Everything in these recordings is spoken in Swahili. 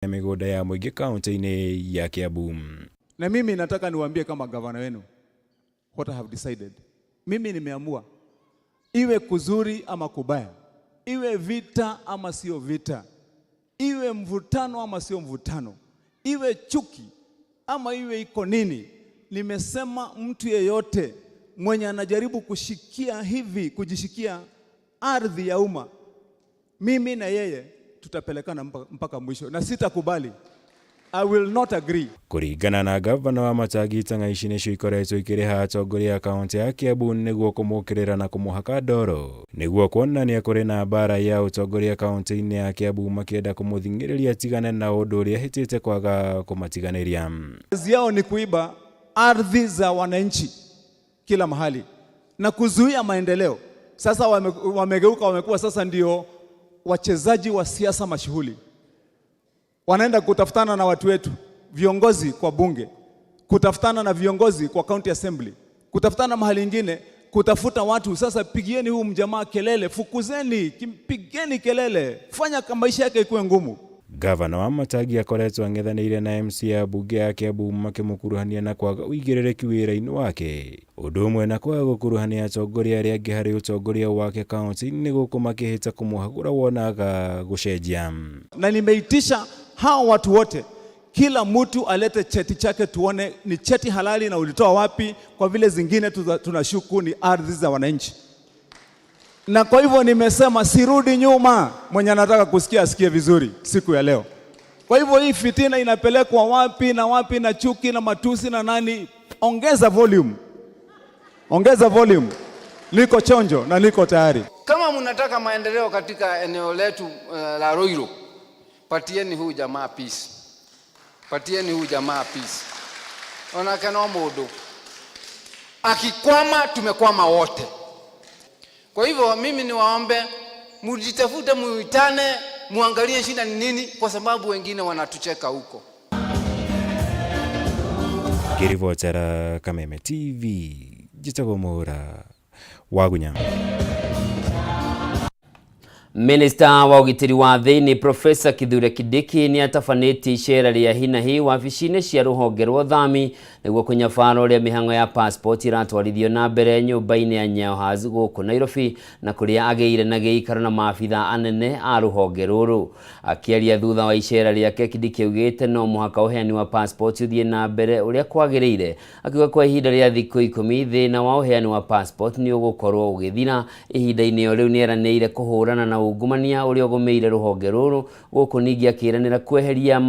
mĩgũnda ya mũingĩ kaunti-inĩ ya Kiambu. Na mimi nataka niwaambie kama gavana wenu what I have decided. Mimi nimeamua iwe kuzuri ama kubaya, iwe vita ama sio vita, iwe mvutano ama sio mvutano, iwe chuki ama iwe iko nini, nimesema mtu yeyote mwenye anajaribu kushikia hivi, kujishikia ardhi ya umma, mimi na yeye tutapelekana mpaka mwisho na sitakubali. I will not agree. Kuringana na gavana wa Matagi, ici nĩcio ikoretwo ikĩrĩha atongoria a kaunti ya Kiambu nĩguo kũmũkĩrĩra na kũmũhaka ndoro, nĩguo kuonania kũrĩ na mbara ya utongoria kaunti-inĩ ya Kiambu makĩenda kũmũthing'ĩrĩria tigane na ũndũ ũrĩa hĩtĩte kwaga kũmatiganĩria. Kazi yao ni kuiba ardhi za wananchi kila mahali na kuzuia maendeleo. Sasa wamegeuka, wamekuwa sasa ndio wachezaji wa siasa mashuhuli. Wanaenda kutafutana na watu wetu, viongozi kwa bunge, kutafutana na viongozi kwa county assembly, kutafutana mahali ingine, kutafuta watu. Sasa pigieni huu mjamaa kelele, fukuzeni, pigeni kelele, fanya maisha yake ikuwe ngumu. Gavana wa Matagi akoretwo ang'ethanĩire na MC ya bunge ya Kiambu makĩmũkuruhania na kwaga ũigĩrĩrĩki wĩra-inĩ wake, ũndũ ũmwe na kwaga gũkuruhania atongoria arĩa angĩ harĩ ũtongoria wake kaunti-inĩ gũkũ makĩhĩta kũmũhagũra wonaga gũcenjia. Na nimeitisha hao watu wote, kila mtu alete cheti chake tuone ni cheti halali na ulitoa wapi, kwa vile zingine tunashuku ni ardhi za wananchi. Na kwa hivyo nimesema sirudi nyuma, mwenye anataka kusikia asikie vizuri siku ya leo. Kwa hivyo hii fitina inapelekwa wapi na wapi, na chuki na matusi na nani, ongeza volume. Ongeza volume. Niko chonjo na niko tayari. Kama mnataka maendeleo katika eneo letu la Roiro, patieni huu jamaa peace. Patieni huu jamaa peace. Onakana modo. Akikwama tumekwama wote. Kwa hivyo mimi niwaombe mujitafute, muitane, muangalie shida ni nini, kwa sababu wengine wanatucheka huko. Kirivotera Kameme TV, Gitau Mohoro, Wagunya. Minister wa ugitiri wa thiini Professor Kithure Kindiki ni atafanĩtie icera rĩa hi na hi wabici-inĩ cia rũhonge rwa ũthami nĩguo kũnyabara ũrĩa mĩhang'o ya passport iratwarithio na mbere nyũmba-inĩ ya Nyayo House gũkũ Nairobi, na kũrĩa agĩire na gĩikaro na maabitha anene a rũhonge rũrũ. Akĩaria thutha wa icera rĩake, Kindiki augĩte no mũhaka ũheani wa passport ũthiĩ na mbere ũrĩa kwagĩrĩire, akiuga kwa ihinda rĩa thikũ 10 thĩna wa ũheani wa passport nĩ ũgũkorwo ũgĩthira. Ihinda-inĩ rĩu nĩeranĩire kũhũrana na ungumania ũrĩa ũgũmĩire rũhonge rũrũ, gũkũ ningĩ akĩranĩra kweheria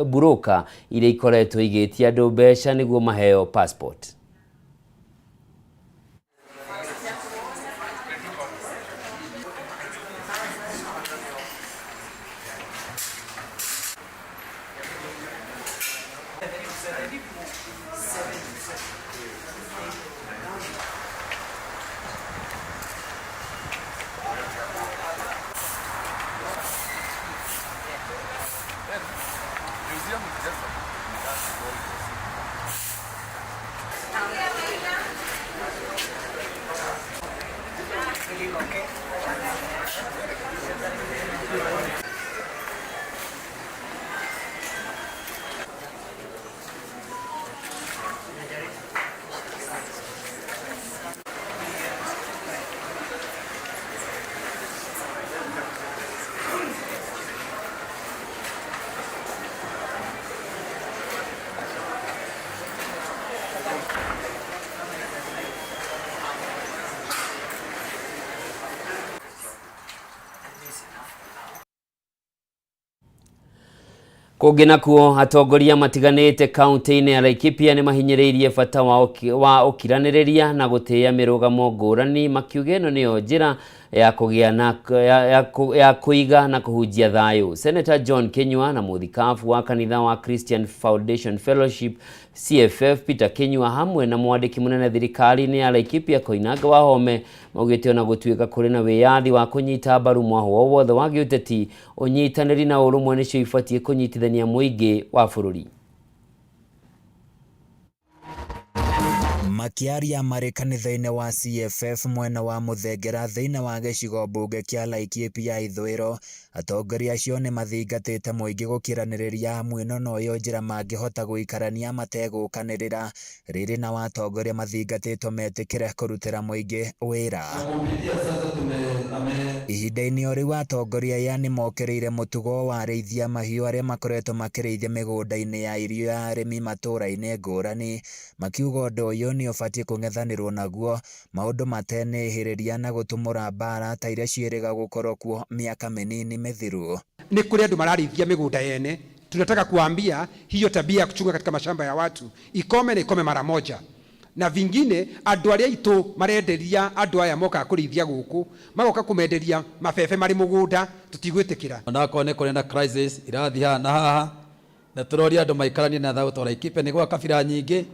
buroka iria ikoretwo igĩtia andũ mbeca nĩguo maheo passport. Kũngĩ nakuo atongoria matiganĩte kaunti-inĩ ya Laikipia nĩ mahinyĩrĩirie bata wa ũkiranĩrĩria na gũtĩĩa mĩrũgamo ngũrani, makiuga ĩno nĩyo njĩra ya kũgĩa na ya kũiga na kũhunjia thayũ. Senator John Kinyua na mũthikabu wa kanitha wa Christian Foundation Fellowship CFF Peter Kinyua hamwe na mwandĩki mũnene thirikari-inĩ ya Laikipia Koinanga Wahome maugĩte ona gũtuĩka kũrĩ na wĩyathi wa kũnyita mbaru mwahũ wothe wa gĩũteti, ũnyitanĩri na ũrũmwe nĩcio ibatiĩ kũnyitithania mũingĩ wa bũrũri. Makiaria marĩ kanitha-inĩ wa CFF mwena wa Muthengera thĩinĩ wa gĩcigo mbunge kĩa Laikipia ithũĩro, atongoria acio nĩ mathingatĩte mũingĩ gũkiranĩrĩria mwĩno na ũyũ njĩra mangĩhota gũikarania mategũkanĩrĩra, rĩrĩ na watongoria mathingatĩtwo metĩkĩre kũrutĩra mũingĩ wĩra. Ihinda-inĩ o rĩu atongoria aya nĩ mokĩrĩire mũtugo wa arĩithia mahiũ arĩa makoretwo makĩrĩithia mĩgũnda-inĩ ya irio ya arĩmi matũũra-inĩ ngũrani, makiuga ũndũ ũyũ nĩ ũbatiĩ kũng'ethanĩrwo naguo, maũndũ matenĩhĩrĩria na gũtumũra mbara ta iria ciĩrĩga gũkorwo kuo mĩaka mĩnini mĩthiru. Ni kule ndo mararithia migunda yene. Tunataka kuambia hiyo tabia ya kuchunga katika mashamba ya watu ikome na ikome mara moja. Na vingine andu aria itu marenderia andu aya moka kurithia guku magoka kumenderia mabebe mari mugunda tutigwitikira. Onako ne kone na crisis irathi na haha na turoria andu maikaranie na thau tora ikipe ni gwa kabira nyingi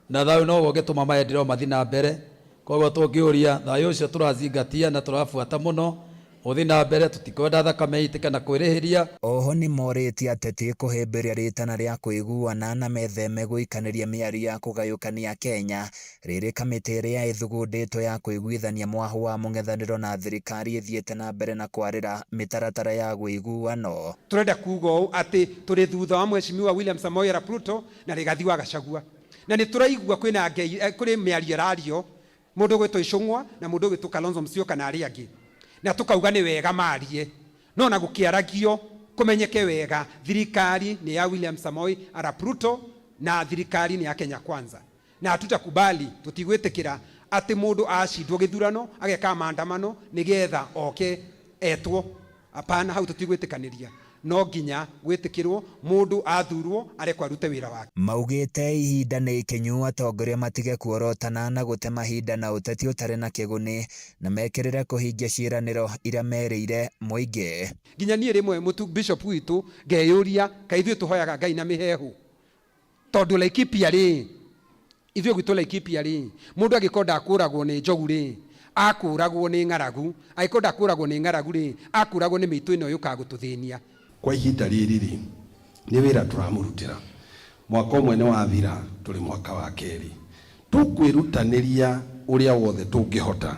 na thau no gogituma maendeleo mathina mbere. Koguo tungiuria thayu ucio turazingatia na turafuata muno uthina mbere tutikwenda thakame itike na kwirihiria. Oho ni morĩtie ateti kũhĩmbĩria rĩtana rĩa kũiguana na metheme gũikanĩria mĩario ya kũgayũkania Kenya, rĩrĩ kamĩtĩ ĩrĩa ĩthugundĩtwo ya kũiguithania mwahu wa mũng'ethanĩro na thirikari ĩthiĩte na mbere na kwarĩra mĩtaratara ya ũiguano. Turenda kuuga ũũ atĩ tũrĩ thutha wa Mheshimiwa William Samoei Arap Ruto na Rigathi wa Gachagua, na nĩ tũraigua kwĩna kũrĩ mĩario rario mũndũ gwĩtwo Icũng'wa na mũndũ gwĩtwo Kalonzo Musyoka na arĩa angĩ, na tukauga ni wega marie no na gukiaragio kumenyeke wega thirikari ni ya William Samoei Arap Ruto na thirikari ni ya Kenya Kwanza, na hatutakubali tutigwitikira ati mundu acindwo githurano ageka maandamano nigetha oke etwo. Hapana, hau tutigwitikaniria, no nginya gwitikirwo mundu athurwo arekwa arute wira wake. Maugĩte ihinda nĩ ikinyu atongoria matige kuorotana na gũte mahinda na ũteti ũtarĩ na kĩguni na mekĩrĩre kũhingia ciĩranĩro iria merĩire mũingĩ. Nginya niĩ rĩmwe mũtu bishop witũ ngeyũria kaithuĩ tũhoyaga Ngai na mĩhehu, tondũ Laikipia rĩ, ithuĩ gwitũ Laikipia rĩ, mũndũ agĩkorwo ndakũragwo nĩ njogu rĩ, akũragwo nĩ ng'aragu, agĩkorwo ndakũragwo nĩ ng'aragu rĩ, akũragwo nĩ mĩitũ ĩno yũkaga gũtũthĩnia. Kwa ihinda rĩrĩ rĩ, nĩ wĩra tũramũrutĩra. Mwaka ũmwe nĩ wathira, tũrĩ mwaka wa kerĩ. Tũkwĩrutanĩria ũrĩa wothe tũngĩhota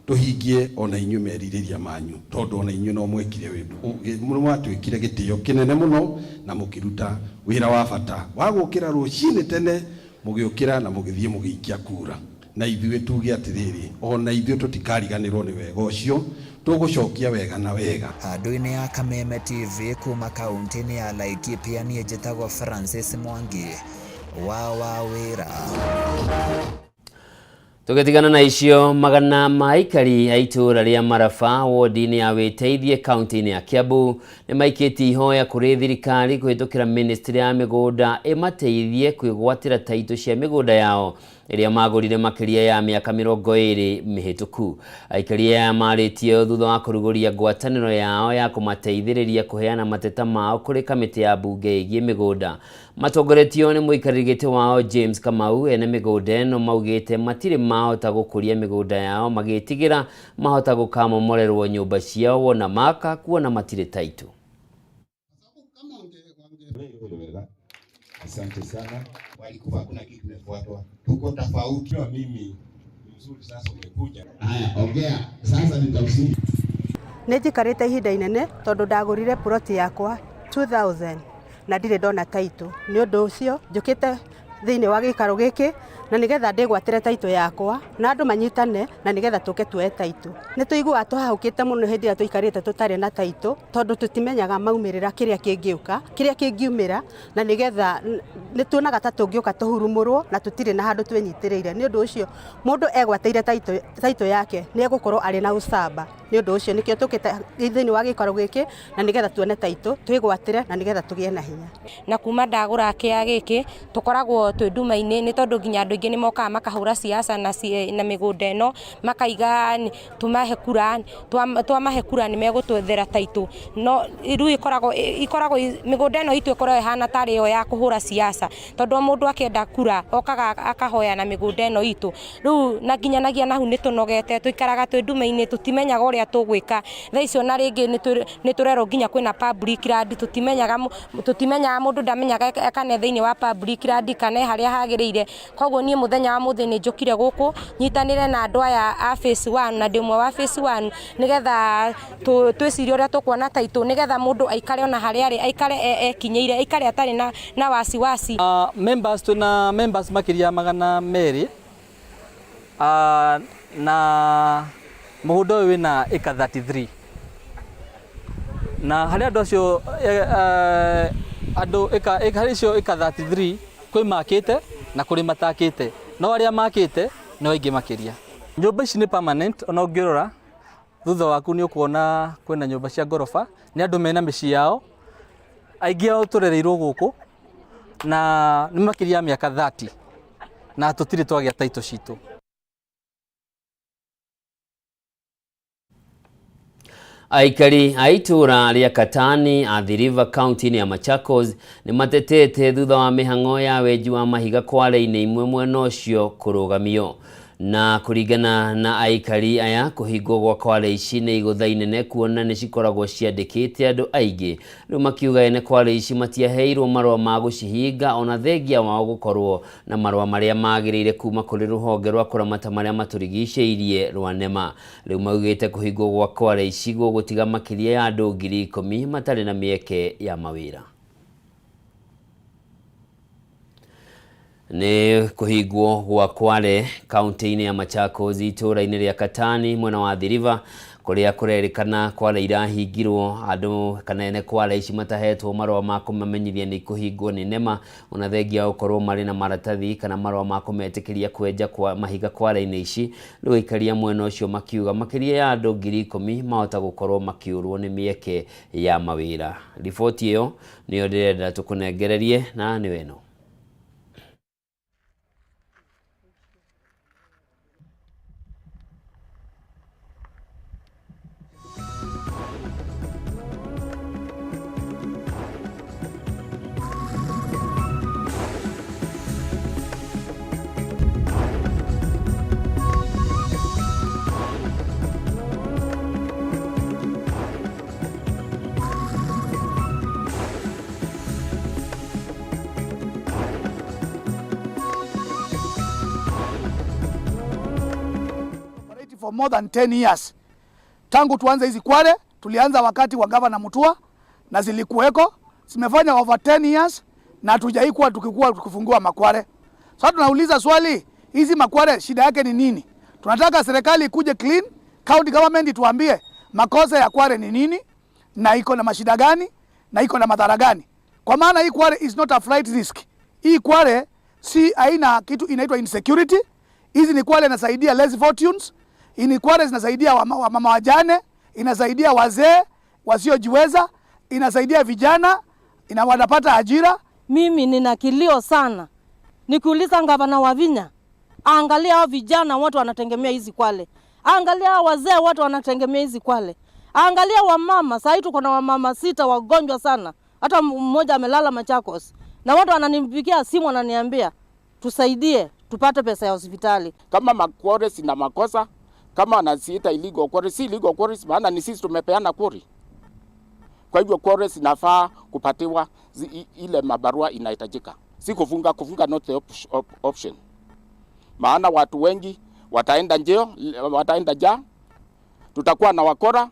tũhingie ona inyuĩ merirĩria manyu, tondũ ona inyuĩ no mwekire wĩndũ mwatwĩkire gĩtĩo kĩnene mũno na mũkĩruta wĩra wa bata wa gũkĩra rũcinĩ tene mũgĩũkĩra na mũgĩthiĩ mũgĩikia kura. Na ithuĩ tuge atĩrĩrĩ, ona ithuĩ tũtikariganĩrwo nĩ wega ũcio, tũgũcokia wega na wega. Handũ-inĩ ya Kameme TV kuma kaunti-inĩ ya Laikipia, niĩ njĩtagwo Francis Mwangi wa wĩra. Tugetigana na icio, magana maikari a itũra rĩa Maraba wodi-inĩ ya Wĩteithie kaunti-inĩ ya Kiambu nĩ maikĩtie ihoya kũrĩ thirikari kũhĩtũkĩra ministry ya mĩgũnda ĩmateithie kwĩgwatĩra taitũ cia mĩgũnda yao ĩrĩa magũrire makĩria ya mĩaka 20 mĩhĩtũku. Aikari aya marĩtie thutha wa kũrugũria ngwatanĩro yao ya kũmateithĩrĩria kũheana mateta mao kũrĩ kamĩtĩ ya mbunge ĩgiĩ mĩgũnda. Matongoretio nĩ mũikarĩri gĩtĩ wao James Kamau, ene mĩgũnda ĩno maugĩte matirĩ mahota gũkũria mĩgũnda yao magĩtigĩra mahota gũkamomorerwo nyũmba ciao wona maka kuona matirĩ taitũ. Asante sana. Walikuwa kuna kitu kimefuatwa. Tuko tofauti wa mimi. Mzuri sasa umekuja. Haya, ongea. Sasa nitafsiri. Nĩnjikarĩte ihinda inene tondũ ndagũrire ploti yakwa 2000 na ndirĩ ndona taitũ. Nĩ ũndũ ũcio njũkĩte thĩinĩ wa gĩikaro gĩkĩ na nigetha ndĩgwatĩre taitũ yakwa na andũ manyitane na nigetha tũke tuoe taitũ. Nĩ tũiguaga tũhahũkĩte mũno hĩndĩ ĩrĩa tũikarĩte tũtarĩ na taitũ, tondũ tũtimenyaga maumĩrĩra kĩrĩa kĩngĩũka, kĩrĩa kĩngiumĩra, na nigetha nĩ tuonaga ta tũngĩũka tũhurumũrwo na tũtirĩ na handũ twenyitĩrĩire. Nĩ ũndũ ũcio mũndũ egwatĩire taitũ yake nĩ egũkorwo arĩ na ũcamba. Nĩ ũndũ ũcio nĩkĩo tũkĩte thĩinĩ wa gĩikaro gĩkĩ na nigetha tuone taitũ, twĩgwatĩre na nigetha tũgĩe na hinya. Na kuma ndagũra kĩa gĩkĩ tũkoragwo twĩ nduma-inĩ nĩ tondũ nginya andũ aingĩ nĩ mokaga makahũra siasa na mĩgũnda ĩno makaiga tũmahe kura, twamahe kura nĩ megũtwethera taitũ. No rĩu ikoragwo mĩgũnda ĩno itũ ĩkoragwo ĩhana tarĩ yo ya kũhũra siasa, tondũ mũndũ akĩenda kura okaga akahoya na mĩgũnda ĩno itũ. Rĩu na nginyanagia nahu nĩ tũnogete, tũikaraga twĩ nduma-inĩ tũtimenyaga ũrĩa tũgwĩka. Thaa icio na rĩngĩ nĩ tũrerwo nginya kwĩna public land, tũtimenyaga mũndũ ndamenyaga kana thĩinĩ wa public land kana harĩa hagĩrĩire. Koguo nie muthenya wa muthi ni njukire guku nyitanire na andu aya a phase 1 na ndimwe wa phase 1 nigetha twicirie uria tukuona taito nigetha mundu aikare ona hari ari aikare ekinyeire aikare atari na wasiwasi. Members tuna members makiria magana meri na muhundo wina eka 33 na hari andu acio andu eka hari cio eka 33 kwi makite na kuri matakite no aria makite no aingi makiria. Nyumba ici ni permanent ona ungirora thutha waku ni ukuona kwina nyumba cia gorofa ni andu mena micii yao aingi ao turereirwo guku na ni makiria miaka 30 na tutiri twagia taito citu. Aikari aitura ria Katani Athi River County ni ya Machakos ni matetete thutha wa mihango ya weji wa mahiga kware-ini imwe mwena ucio kurugamio na kuringana na aikari aya kuhingwo gwa kware ici ni igutha inene kuona ni cikoragwo ciandikite andu aingi riu makiuga ene kware ici matiaheirwo marwa ma gucihinga ona thengia wao gukorwo na marwa maria magirire kuma kuri ruhonge rwa kuramata maria maturigiceirie rwa NEMA. Riu maugite kuhingwo gwa kware ici gutiga makiria ya andu 10,000 matari na mieke ya mawira. Ni kuhingwo gwa kware kaunti-ini ya Machakos itura-ini ria Katani mwena wa Athi River kuria kurerikana kware irahingirwo andu kana ene kware ici matahetwo marwa ma kumamenyithia ni kuhingwo ni NEMA ona thengia ukorwo mari na maratathi kana marwa ma kumetikiria kwenja kwa mahiga kware-ini ici. Riu ikaria mwena ucio makiuga makiria ya andu 10,000 mahota gukorwo makiurwo ni mieke ya mawira. Riboti iyo niyo ndirenda tukunengererie na ni weno. For more than 10 years. Tangu tuanze hizi kware, tulianza wakati wa gavana Mutua na zilikuweko, zimefanya over 10 years na hatujaikuwa tukifungua makware. Sasa tunauliza swali, hizi makware shida yake ni nini? Tunataka serikali ikuje clean, county government ituambie makosa ya kware ni nini na iko na mashida gani na iko na madhara gani. Kwa maana hii kware is not a flight risk. Hii kware si aina kitu inaitwa insecurity. Hizi ni kware inasaidia less fortunes. Ini kware zinasaidia mama wajane, inasaidia wazee wasiojiweza, inasaidia vijana, wanapata ajira. Mimi nina kilio sana. Nikiuliza gavana wa Vinya, angalia hao vijana wote wanategemea hizi kwale. Angalia hao wazee wote wanategemea hizi kwale. Angalia wamama, sasa tuko na wamama 6 wagonjwa sana. Hata mmoja amelala Machakos. Na watu wananipigia simu wananiambia, tusaidie, tupate pesa ya hospitali. Kama makware sina makosa, kama anasiita illegal quarry, si illegal quarry, maana ni sisi tumepeana quarry. Kwa hivyo quarry zinafaa kupatiwa ile mabarua inahitajika. Si kufunga not the option. Maana watu wengi wataenda njeo, wataenda ja, tutakuwa na wakora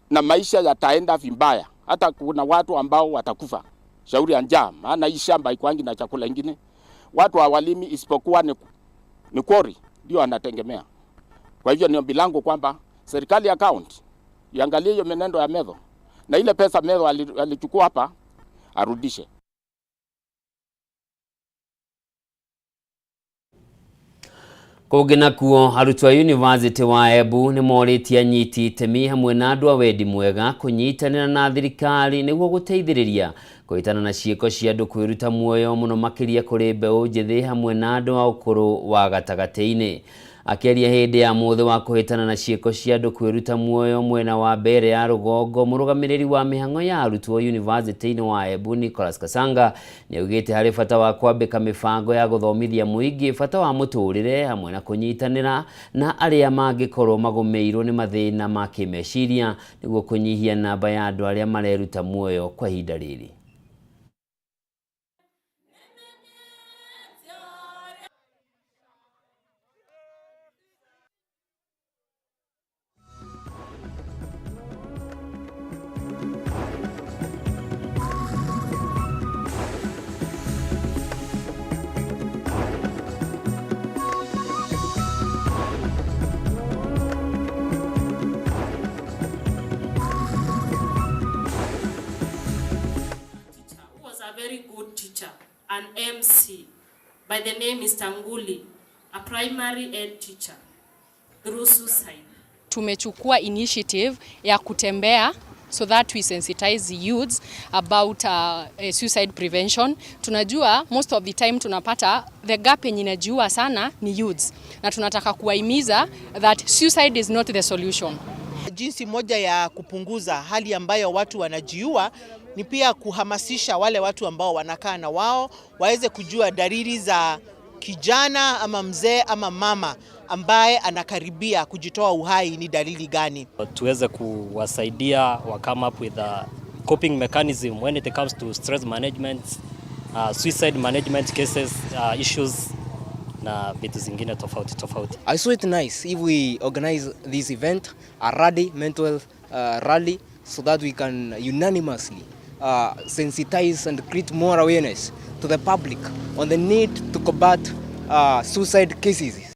na maisha yataenda vibaya. Hata kuna watu ambao watakufa shauri ya njaa, maana hii shamba ikuangi na chakula ingine. Watu hawalimi isipokuwa ni quarry ndio anategemea. Kwa hivyo ni ombi langu kwamba serikali ya county iangalie hiyo menendo ya Medho na ile pesa Medho alichukua hapa arudishe. Kugina kuo arutwo a University wa Embu ni moritie anyiti itemi hamwe na andu a wendi mwega kunyitanira na thirikari niguo guteithiriria kuitana na ciiko cia andu kwiruta muoyo muno makiria kuri mbeu njithi hamwe na andu a ukuru wa gatagati-ini. Akiaria hindi ya muthi wa kuhitana na ciiko cia andu kwiruta muoyo mwena wa mbere ya rugongo, murugamiriri wa mihango ya arutwo University wa Embu Nicholas Kasanga ni augite hari bata wa kwambika mibango ya guthomithia muingi bata wa muturire hamwe na kunyitanira na aria mangikorwo magumeirwo ni mathina ma kimeciria niguo kunyihia namba ya andu aria mareruta muoyo kwa ihinda riri. very good teacher, an MC, by the name Mr. Nguli, a primary ed teacher, through suicide. Tumechukua initiative ya kutembea so that we sensitize youths about suicide prevention. Tunajua most of the time tunapata the gap yenye inajiua sana ni youths, na tunataka kuwahimiza that suicide is not the solution. Jinsi moja ya kupunguza hali ambayo watu wanajiua ni pia kuhamasisha wale watu ambao wanakaa na wao waweze kujua dalili za kijana ama mzee ama mama ambaye anakaribia kujitoa uhai ni dalili gani. Tuweze kuwasaidia wa come up with a coping mechanism when it comes to stress management, suicide management cases, issues na vitu zingine tofauti. I saw it nice if we organize this event, a rally, mental health rally, so that we can unanimously sensitize and create more awareness to the public on the need to combat suicide cases.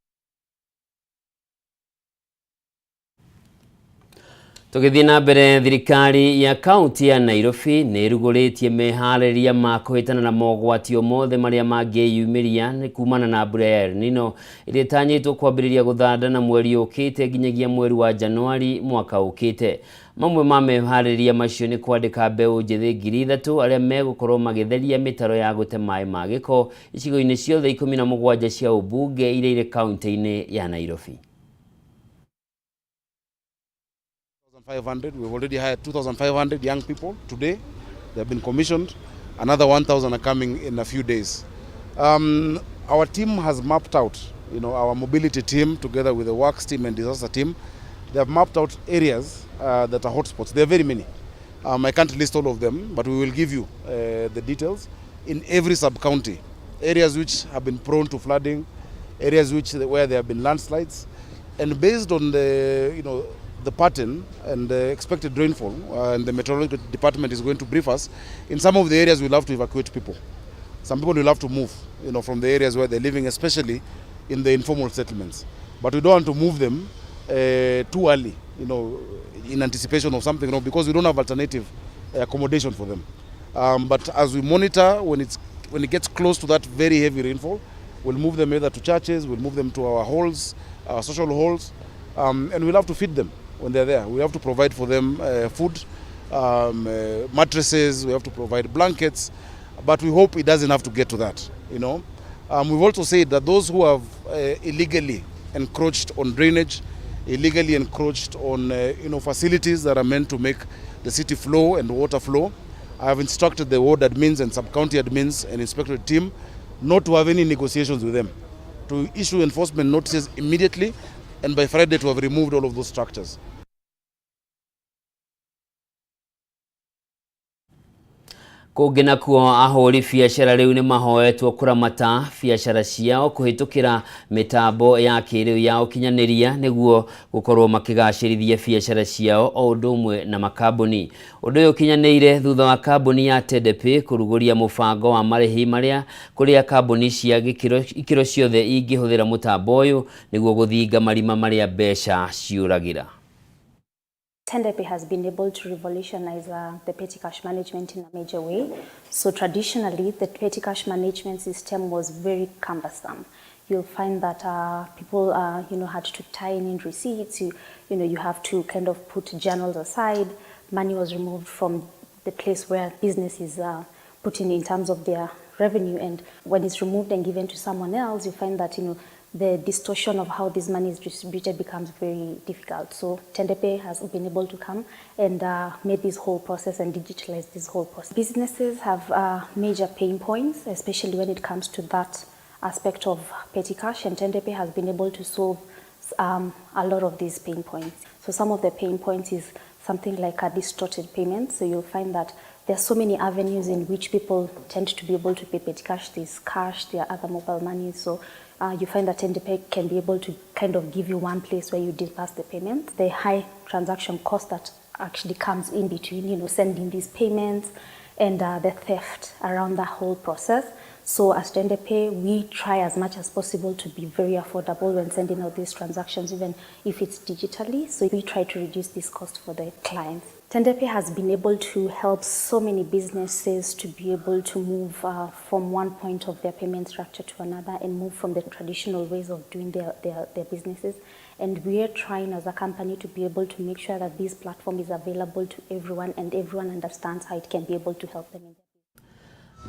Tugithii na mbere, thirikari ya kaunti ya Nairobi nĩ ĩrugũrĩtie meharĩria ma kũhĩtana na mogwati mothe marĩa mangĩyumĩria kumana na mbura ya El Nino ĩrĩa ĩtanyĩtwo kwambĩrĩria gũthandana mweri ũkĩte nginyagia mweri wa Januari mwaka ũkĩte. Mamwe ma meharĩria macio nĩ kwandĩka mbeũ njĩthĩ 3,000 arĩa megũkorwo magĩtheria mĩtaro ya gũte maĩ ma gĩko icigo-inĩ ciothe 17 cia ũmbunge iria irĩ kaunti-inĩ ya Nairobi. 500. We've already hired 2,500 young people today. They have been commissioned. Another 1,000 are coming in a few days. Our team has mapped out, our mobility team together with the works team and disaster team. They have mapped out areas that are hotspots. There are very many. I can't list all of them, but we will give you the details in every sub-county. Areas which have been prone to flooding, areas where there have been landslides, and based on the pattern and the expected rainfall, and the meteorological department is going to brief us. In some of the areas we'll have to evacuate people. Some people will have to move, from the areas where they're living, especially in the informal settlements. But we don't want to move them too early, in anticipation of something, because we don't have alternative accommodation for them. But as we monitor, when it gets close to that very heavy rainfall, we'll move them either to churches, we'll move them to our halls, our social halls, and we'll have to feed them. When they're there, we have to provide for them food, mattresses, we have to provide blankets, but we hope it doesn't have to get to that, We've also said that those who have illegally encroached on drainage, illegally encroached on facilities that are meant to make the city flow and water flow, I have instructed the ward admins and sub-county admins and inspectorate team not to have any negotiations with them, to issue enforcement notices immediately, and by Friday to have removed all of those structures. Kũngĩ nakuo ahũri biacara rĩu nĩ mahoetwo kũramata biacara ciao kũhĩtũkĩra mĩtambo ya kĩrĩu ya ũkinyanĩria nĩguo gũkorwo makĩgacĩrithia biacara ciao o ũndũ ũmwe na makambuni. Ũndũ ũyũ ũkinyanĩire thutha wa kambuni ya TDP kũrugũria mũbango wa marĩhi marĩa kũrĩa kambuni cia ikĩro ciothe ingĩhũthĩra mũtambo ũyũ nĩguo gũthinga marima marĩa mbeca ciũragĩra. TDP has been able to revolutionize the petty cash management in a major way. So traditionally, the petty cash management system was very cumbersome. You'll find that people, had to tie in receipts. You have to kind of put journals aside. Money was removed from the place where business is put in terms of their revenue. And when it's removed and given to someone else, you find that, the distortion of how this money is distributed becomes very difficult. So TDP has been able to come and made this whole process and digitalize this whole process. Businesses have major pain points, especially when it comes to that aspect of petty cash, and TDP has been able to solve a lot of these pain points. So some of the pain points is something like a distorted payment. So you'll find that there are so many avenues in which people tend to be able to pay petty cash. There's cash, there are other mobile money. So you find that TDP can be able to kind of give you one place where you disperse the payment. The high transaction cost that actually comes in between, sending these payments and the theft around the whole process. So as TDP, we try as much as possible to be very affordable when sending out these transactions, even if it's digitally. So we try to reduce this cost for the clients. Tendepe has been able to help so many businesses to be able to move from one point of their payment structure to another and move from the traditional ways of doing their businesses. And we are trying as a company to be able to make sure that this platform is available to everyone and everyone understands how it can be able to help them in their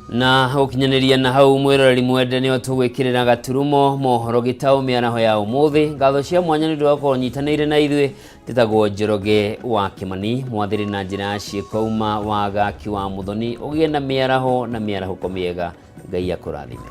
na ukinyaneria na hau mwirori mwende ni otugwikirira gaturumo mohoro Gitau miaraho ya umuthi ngatho cia mwanya ni ndwako nyitanire na ithuĩ titagwo Njoroge wa Kimani mwathiri na njira ciĩko uma wa gaki wa muthoni ugie na miaraho komiega Ngai akũrathime.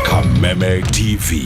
Kameme TV.